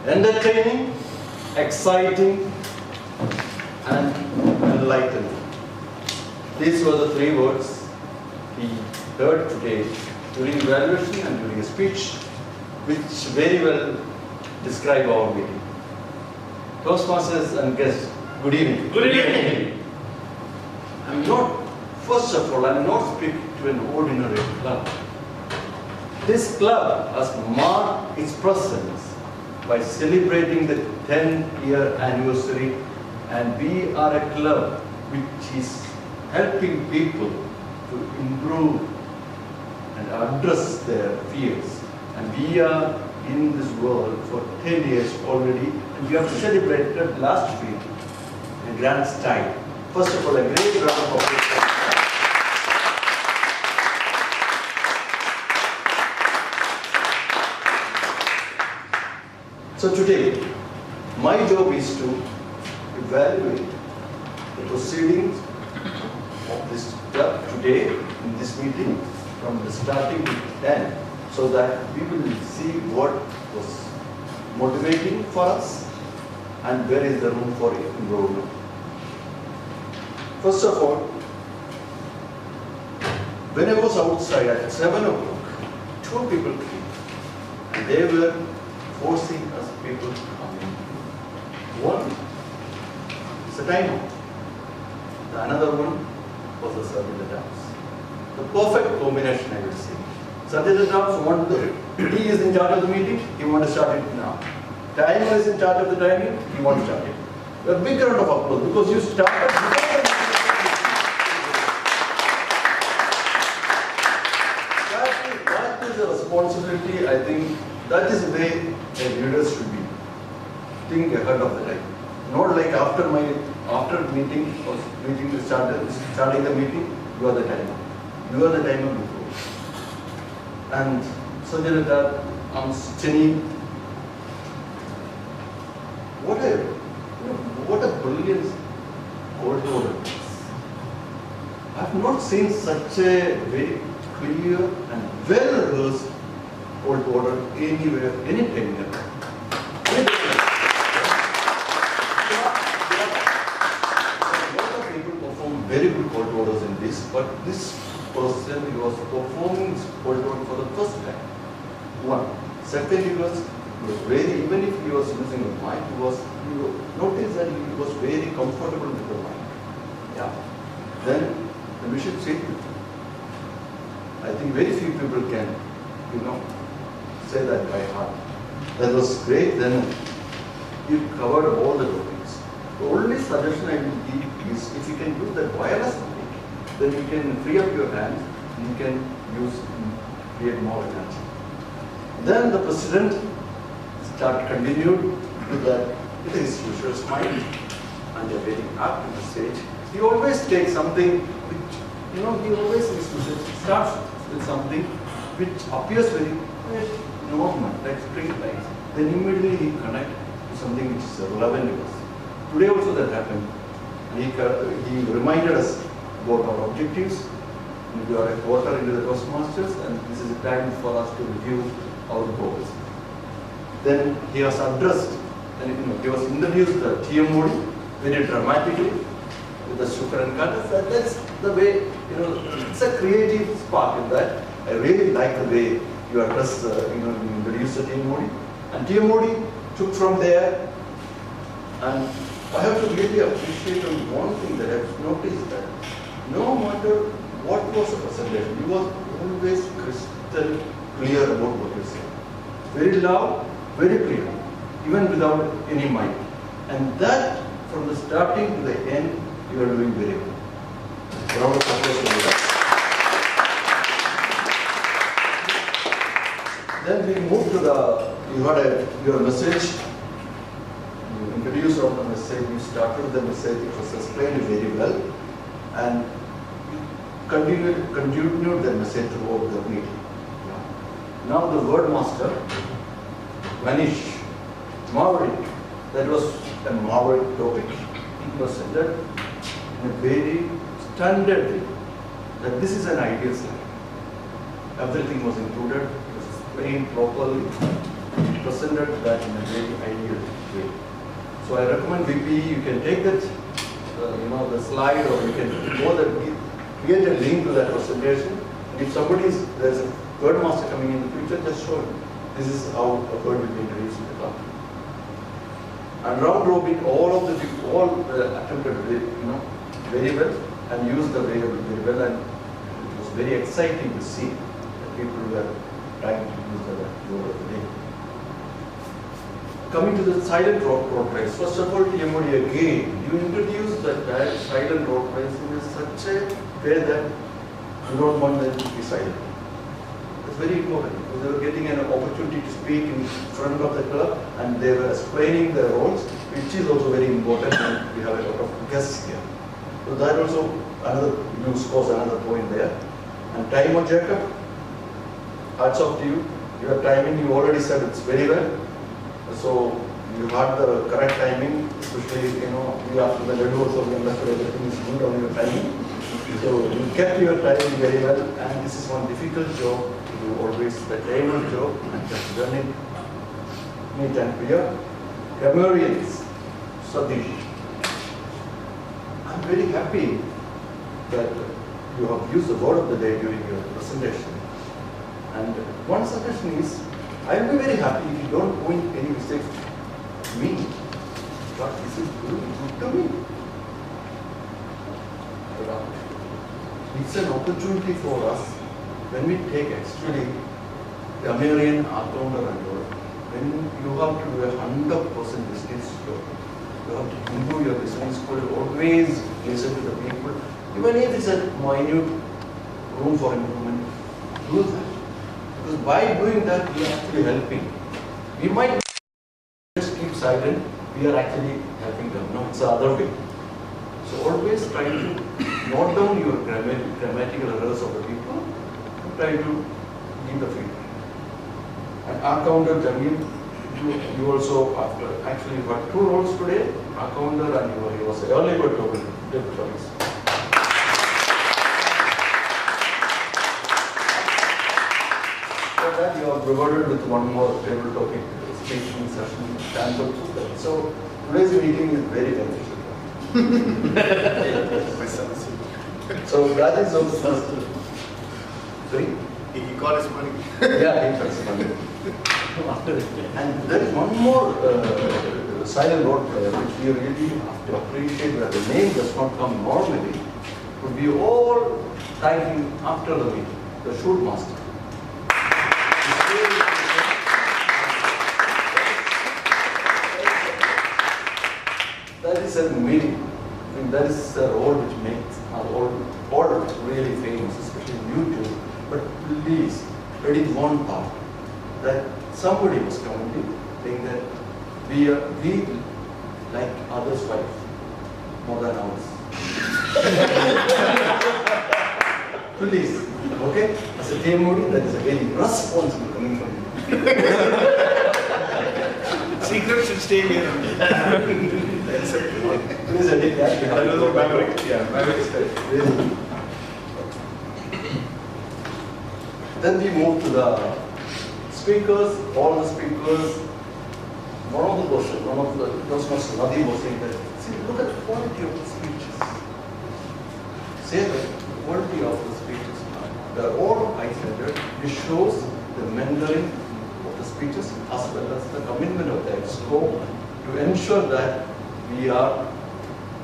entertaining, exciting, and enlightening. These were the three words we heard today during evaluation and during a speech, which very well describe our meeting. Toastmasters and guests, good evening. Good evening. First of all, I'm not speaking to an ordinary club. This club has marked its presence by celebrating the 10-year anniversary, and we are a club which is helping people to improve and address their fears. And we are in this world for 10 years already, and we have celebrated last week in a grand style. First of all, a great round of applause. So today, my job is to evaluate the proceedings of this club today in this meeting from the starting to end, so that we will see what was motivating for us and where is the room for improvement. First of all, when I was outside at 7 o'clock, two people came and they were forcing us people to come in. One is a timeout. Another one was the Sunday dance. The perfect combination, I would say. Sunday dance, he is in charge of the meeting, he wants to start it now. Timer is in charge of the timing, he wants to start it. A big round of applause because you started before the meeting. That is a responsibility. I think that is the way a leader should be. Think ahead of the time. Not like after meeting or starting the meeting, you are the timer. You are the timer before. And Sanjay Dad, Chini, what a brilliant court order. I have not seen such a very clear and well-rehearsed court order anywhere, anytime. Very good court orders in this, but this person was performing his court order for the first time. One. Second, he was very, even if he was using a mic, you notice that he was very comfortable with the mic. Yeah. Then the mission statement. I think very few people can, say that by heart. That was great. Then you covered all the topics. The only suggestion I will give is if you can use that wireless mic, then you can free up your hands and you can create more energy. Then the president continued with that with his usual smile and a very happy message. He always takes something which, he always starts with something which appears very normal, like string lines. Then immediately he connects to something which is relevant to us. Today also that happened. He reminded us about our objectives. We are a quarter into the Toastmasters, and this is a time for us to review our goals. Then he was addressed, and he was introduced the TM Modi very dramatically with the Shukar and Kata. That's the way, it's a creative spark in that. I really like the way you address, introduce the TM Modi. And TM Modi took from there, and I have to really appreciate one thing that I've noticed, that no matter what was the presentation, he was always crystal clear about what you said. Very loud, very clear, even without any mic. And that, from the starting to the end, you are doing very well. Round of applause for that. Then we moved to you had your message. You introduced on the message, you started the message, it was explained very well, and you continued the message throughout the meeting. Now the word master, Manish, Maverick, that was a Maverick topic. He presented in a very standard way that this is an ideal slide. Everything was included, it was explained properly. presented that in a very ideal way. So I recommend VP, you can take that, the slide, or you can go that, create a link to that presentation. And if there's a third master coming in the future, just show him. This is how a bird will be introduced to the club. And round robin, all attempted very well and used the variable very well, and it was very exciting to see that people were trying to use the word of the day. Coming to the silent road race, first of all, TMOD again, you introduce that silent road race in such a way that you don't want them to be silent. It's very important because they were getting an opportunity to speak in front of the club, and they were explaining their roles, which is also very important, and we have a lot of guests here. So that also scores another point there. And time of Jacob, hats off to you. Your timing, you already said it's very well. So you had the correct timing, especially after the Jojo, so we understood everything is good on your timing. So you kept your timing very well, and this is one difficult job to do, always the diamond job, and just done it neat and clear. Grammarians, Satish. I'm very happy that you have used the word of the day during your presentation. And one suggestion is, I will be very happy if you don't point any mistakes to me. But this is good to me. It's an opportunity for us when we take actually grammarian, accounder and all. When you have to do a 100% business job, you have to improve your business school, always listen to the people. Even if it's a minute room for improvement, do that. Because by doing that, we are actually helping. We might just keep silent, we are actually helping them. No, it's the other way. So always try to note down your grammatical errors of the people and try to give the feedback. And accounder, Jamil, you also, actually you got two roles today, accounder and you was early bird token. For that you are rewarded with one more table topic speaking session. So today's meeting is very beneficial. So that is also first. Sorry? He got his money. Yeah, he got his money. And there is one more silent road player which we really have to appreciate, where the name does not come normally. But we all thank him after the meeting, the shoot master. That is a meaning. I mean, that is a role which makes our all really famous, especially YouTube. But please, credit one part that somebody was commenting, saying that we like others' life more than ours. Please, okay? As a team meeting, that is a very responsible coming from you. Secret should stay here. Please edit that. Then we move to the speakers, all the speakers. One of the Toastmasters, Nadi was saying that, see, look at the quality of the speeches. Say the quality of the speeches. They're all high standard. It shows the mentoring of the speeches as well as the commitment of the exco to ensure that we are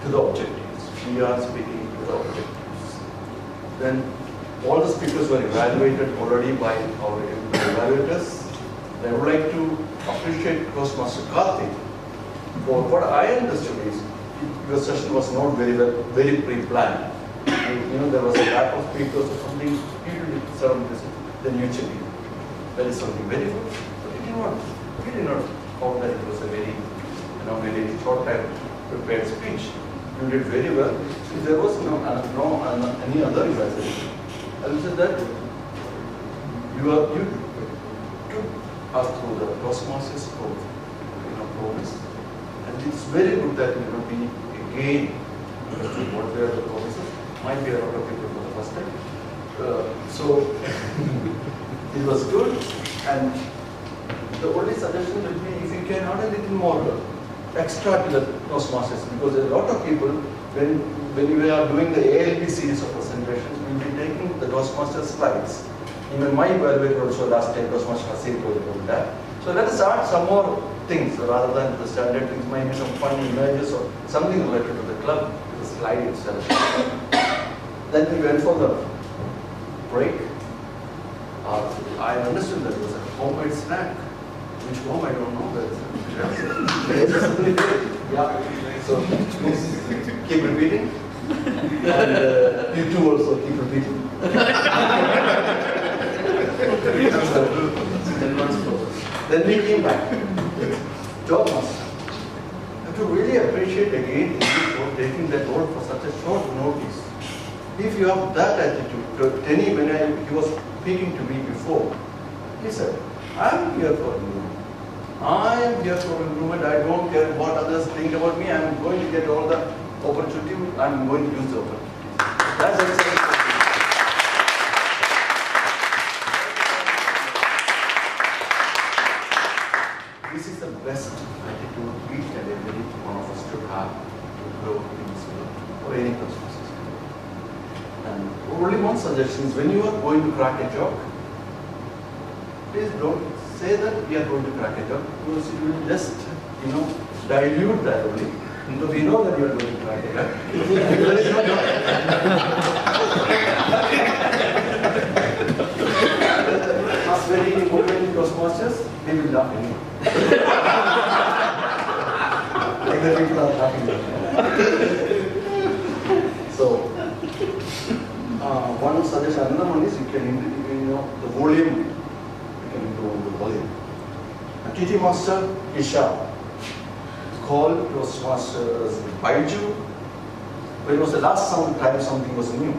to the objectives. We are speaking to the objectives. Then all the speakers were evaluated already by our evaluators. I would like to appreciate Toastmaster Karthik for what I understood is your session was not very pre-planned. There was a lack of speakers or something. You did 7%, then you check it. That is something very good. But we did not found that it was a very short time prepared speech. You did very well. If there was any other evaluation, I will say that you took us through the Toastmasters promise, and it's very good that we again understood what were the promises. Might be a lot of people for the first time. So it was good, and the only suggestion will be if you can add a little more extra to the Toastmasters, because there are a lot of people, when we are doing the ALP series of presentations, we will be taking the Toastmasters slides. Even my evaluator also last time Toastmasters said about that. So let us add some more things rather than the standard things, maybe some funny images or something related to the club, to the slide itself. Then we went for the break. I understood that it was a homemade snack. Which home, I don't know. Yeah. So please keep repeating. And you too also keep repeating. Then we came back. Job master. I have to really appreciate again for taking that role for such a short notice. If you have that attitude, Tenny, when he was speaking to me before, he said, I am here for improvement. I am here for improvement. I don't care what others think about me. I am going to get all the opportunity. I am going to use the opportunity. That's exactly. This is the best attitude each and every one of us should have to grow in this world or any person. And only one suggestion is when you are going to crack a joke, please don't say that we are going to crack a joke, because it will just, dilute that only. So we know that you are going to crack a joke. There is no joke. As very important Toastmasters, we will laugh anyway. Like the people are laughing. So, one suggestion, another one is you can, the volume. You can improve the volume. A TT master, Isha, called Toastmasters Baiju. When it was the last time something was new.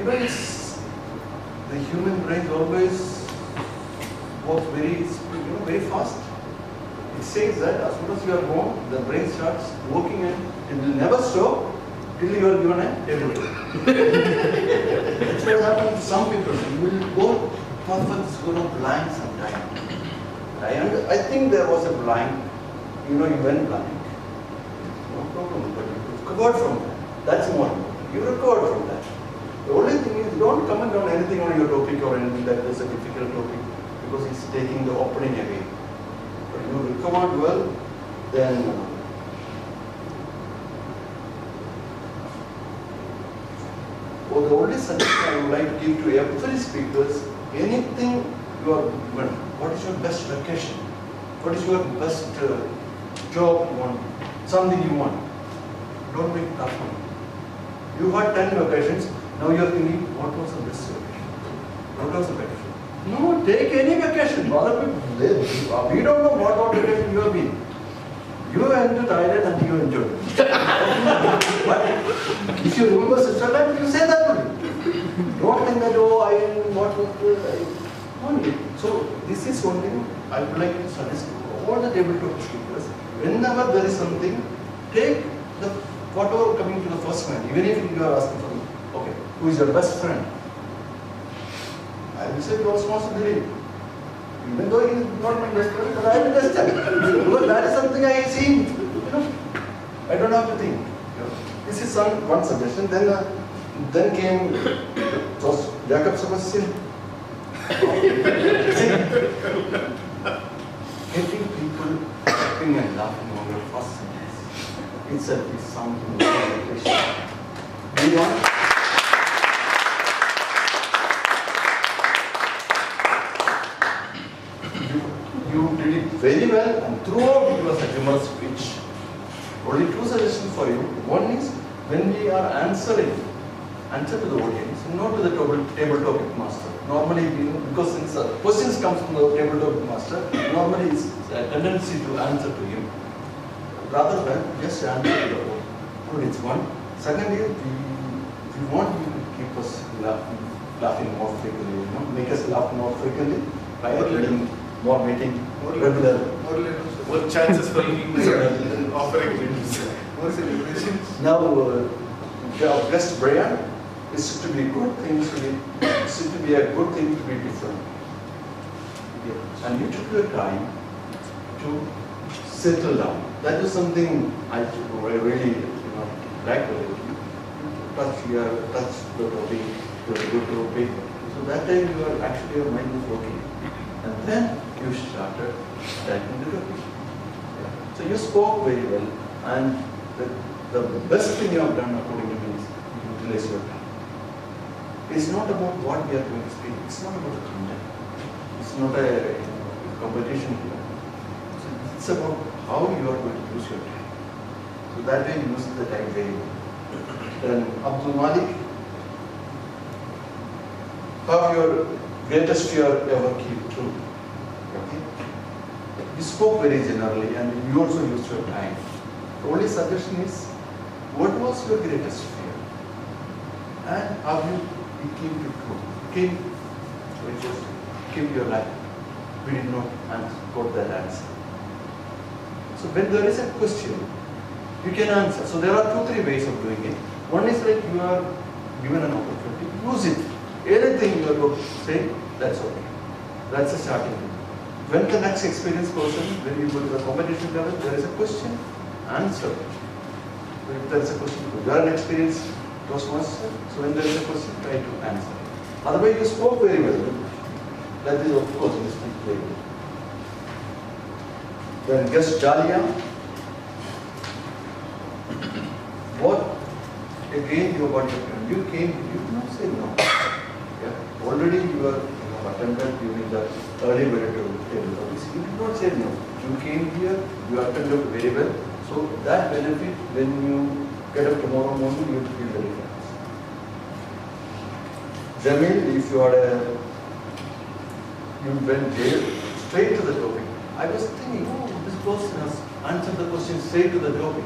It's the human brain always works very fast. It says that as soon as you are born, the brain starts working and it will never stop till you are given a table. That's what happens to some people. You will go perfect, blind sometime. I think there was a blind, you went blind. No problem, but you recovered from that. That's more important. You recovered from that. The only thing is, don't comment on anything on your topic or anything that is a difficult topic, because it's taking the opening away. But you recovered well, then the only suggestion I would like to give to every speaker is, anything you are given, what is your best vacation? What is your best job you want? Something you want. Don't make tough one. You had 10 vacations, now you are thinking, what was the best vacation? What was the vacation? No, take any vacation. Other people, we don't know what vacation you have been. You went to Thailand and you enjoyed it. But if you remember Switzerland, you say that only. Don't think that, So this is one thing I would like to suggest to all the tabletop speakers. Whenever there is something, take the whatever coming to the first mind. Even if you are asking for me, okay, who is your best friend? I will say Toastmasters. Even though he is not my best friend, but I will just tell him. Because that is something I see. I don't have to think. This is one suggestion. Then came Jacob Sebastian. Getting people laughing and laughing over first sentence itself is something very special. Do you want? You did it very well, and throughout it was a humorous speech. Only two suggestions for you. One is, when we are answer to the audience, not to the tabletop master. Normally, because since questions comes from the tabletop master, normally it's a tendency to answer to him, rather than just answer to the audience. One. Second is, we want you to keep us laughing more frequently, make us laugh more frequently by getting more meeting regularly. More chances for offering more celebrations. Now, our guest Brian is to be good things to be, a good thing to be different. And you took your time to settle down. That is something I really, like to do. Touch the topic, to go to a paper. So that time your mind was working. And then you started typing the topic. So you spoke very well, and the best thing you have done according to me is utilize your time. It's not about what we are going to speak. It's not about the content. It's not a competition here. So it's about how you are going to use your time. So that way you use the time very well. Then Abdul Malik, have your greatest fear ever keep true. Okay? You spoke very generally and you also used your time. The only suggestion is, what was your greatest fear? And how you keep it true. Keep your life. We did not got that answer. So when there is a question, you can answer. So there are 2-3 ways of doing it. One is like you are given an opportunity, use it. Anything you are going to say, that's okay. That's a starting point. When the next experienced person, when you go to the competition level, there is a question, answer. So if there is a question, you are an experienced Toastmaster, so when there is a question, try to answer. Otherwise, you spoke very well. That is, of course, you speak very well. Then guest Dahlia. What again you about you came, you did not say no. Yeah. Already you have attended during the early table service. You did not say no. You came here, you attended very well. So that benefit, when you get up tomorrow morning, you will feel very fast. Jamil, if you went there, straight to the topic. I was thinking, oh, this person has answered the question straight to the topic.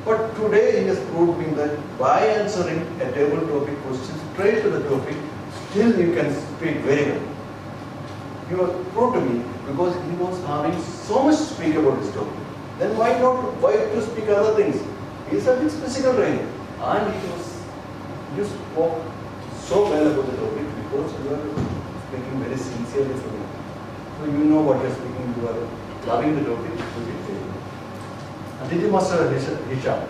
But today he has proved me that by answering a table topic question straight to the topic, still you can speak very well. You have proved to me because he was having so much to speak about this topic. Then why to speak other things? He is having physical training. And you spoke so well about the topic because you are speaking very sincerely from you. So you know what you are speaking, you are loving the topic, you will say. And did you master Hisham?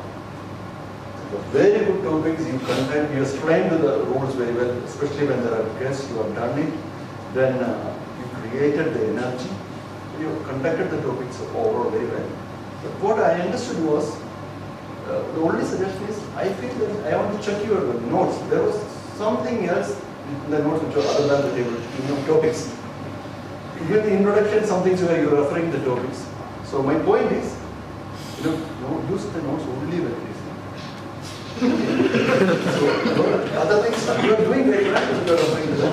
Very good topics, you content, you explain the rules very well, especially when there are guests, you have done it. Then you created the energy, you conducted the topics overall very well. But what I understood was, the only suggestion is, I feel that I want to check your notes. There was something else in the notes which were other than the table, topics. Even the introduction, something where you are referring the topics. So my point is, don't use the notes only when it is. So other things you are doing very well, you are referring to them.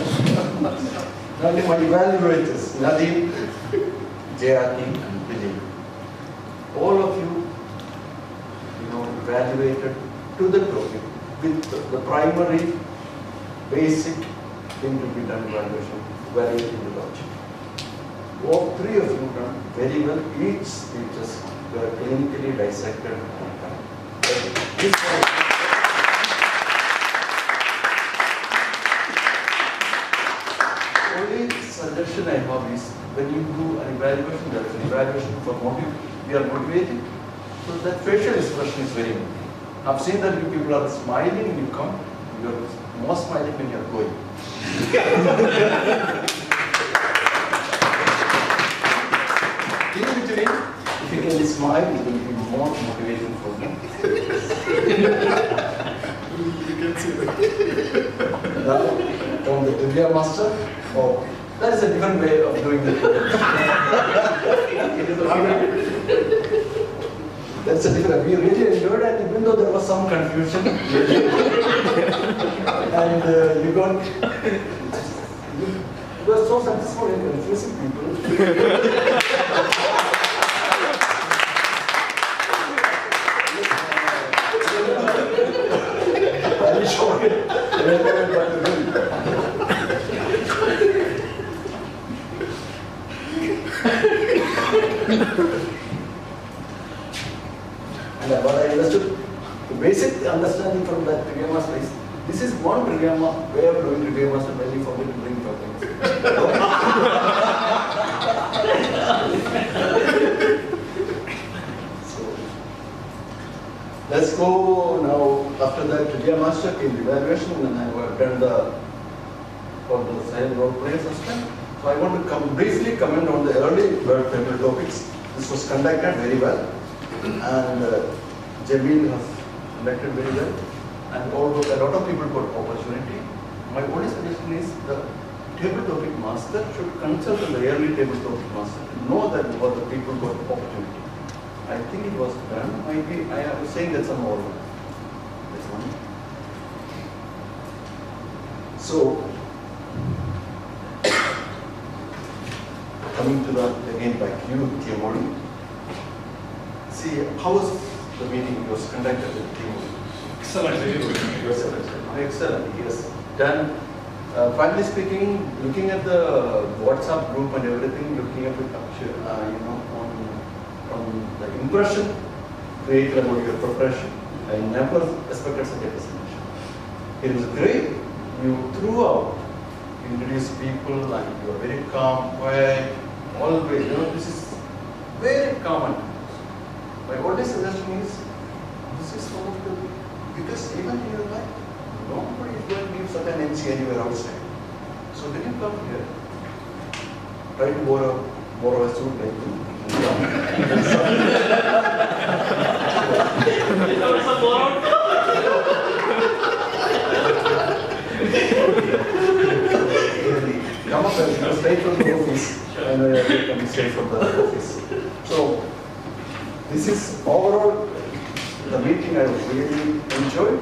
Not only my evaluators, Nadeem, JRT and Vijay. All of you, evaluated to the topic with the primary basic thing to be done evaluation, evaluating the object. All 3 of you done very well. Each speeches were clinically dissected and done. Only suggestion I have is when you do an evaluation, there is an evaluation for motive. We are motivated. So that facial expression is very important. I've seen that you people are smiling when you come. You are more smiling when you are going. In between, if you can smile, it will be more motivation for me. You can see that. Now, from the trivia master, that is a different way of doing the That's a different. We really enjoyed it, even though there was some confusion. And you were so successful in confusing people. I'm sure. And what I understood, the basic understanding from that trivia master is, this is one trivia way of doing trivia master when you forget to bring topics. Let's go now. After that, Trivia Master came evaluation, and I have done for the same role play system. So I want to briefly comment on the early bird table topics. This was conducted very well, and Jamil has conducted very well, and although a lot of people got opportunity, my only suggestion is the table topic master should consult the early table topic master to know that what the people got opportunity. I think it was done. Maybe I am saying that some more. That's one. So coming to the again by Timori. See how was the meeting? It was conducted with Timori. Excellent. Excellent. Yes. Done. Frankly speaking, looking at the WhatsApp group and everything, looking at the on the impression created about your profession, I never expected such a presentation. It is great. You throughout introduce people and you are very calm, quiet, always. This is very common. My only suggestion is this is one of the biggest event in your life. Nobody is going to give such an MC anywhere outside. So when you come here, try to borrow a suit like you. Come up and straight from the office, and come straight from the office. So this is overall the meeting I really enjoyed.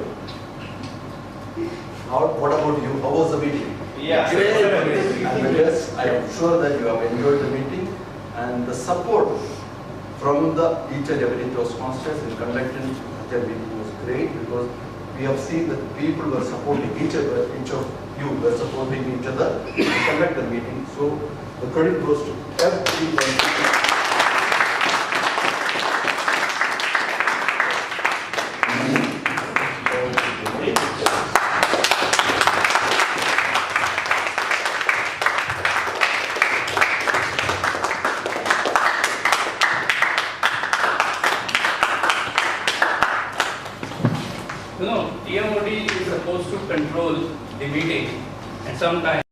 What about you? How was the meeting? Yeah. And yes, I am sure that you have enjoyed the meeting, and the support from each and every Toastmasters in conducting the meeting was great, because we have seen that people were supporting each other, each of you were supporting each other to conduct the meeting. So the credit goes to everyone. TMOD is supposed to control the meeting, and sometimes